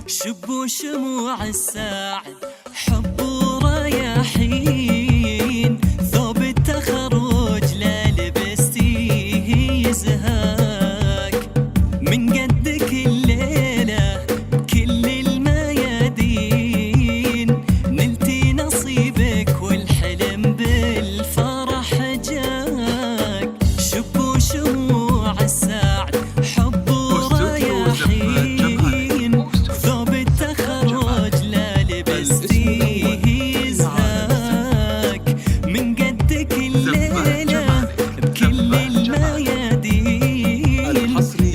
شبوا شموع الساعد حب ورياحين، ثوب التخرج لا لبستيه يزهاك، من قدك الليلة بكل الميادين، نلتي نصيبك والحلم بالفرح جاك. شبوا شموع الساعد حب ورياحين، ثوب التخرج لا لبستيه يزهاك، من قدك الليلة بكل الميادين،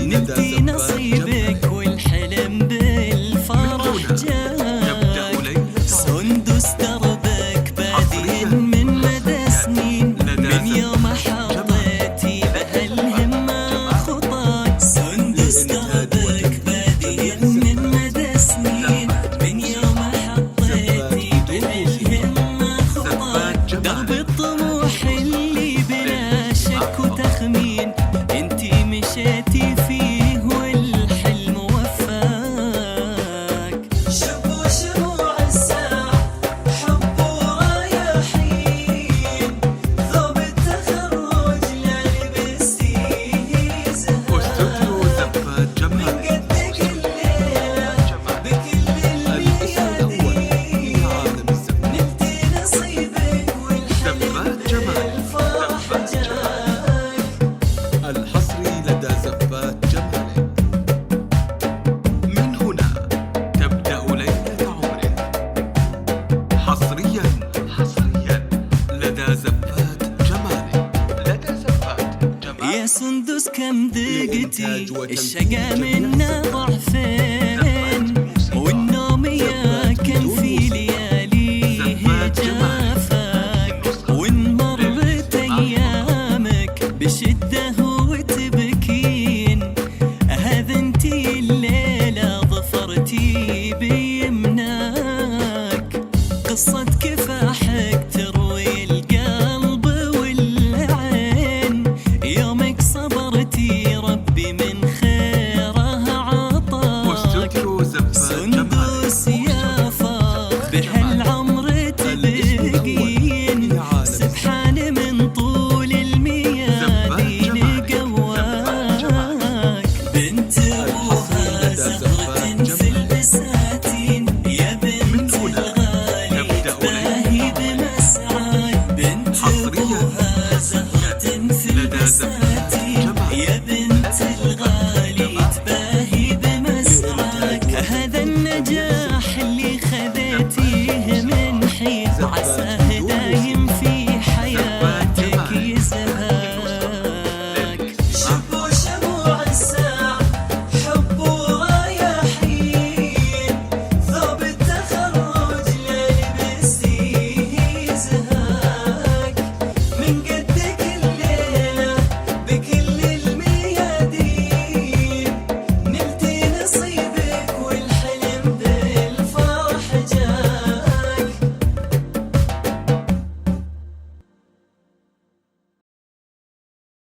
نلتي نصيبك والحلم بالفرح جاك. سندس دربك بادي من مدى سنين، من يوم حطيتي بهالهمة خطاك. سندس دربك بادي من مدى سنين، من يوم حطيتي بهالهمة خطاك. درب الطموح اللي بلا شك وتخمين، انتي مشيتي فيه والحلم وفاك. شبوا شموع الساعة حب ورياحين، ثوب التخرج لا لبستيه يزهاك، من قدك الليلة بكل الميادين، نلتي نصيبك والحلم بالفرح جاك. الحصري لدى زفات جماله. من هنا تبدأ ليلة عمره، حصريا لدى زفات جماله. يا سندس كم ذقتي الشقا منا ضعفين، والنوم يا كان في لياليه جافاك، وان مرت ايامك بشدة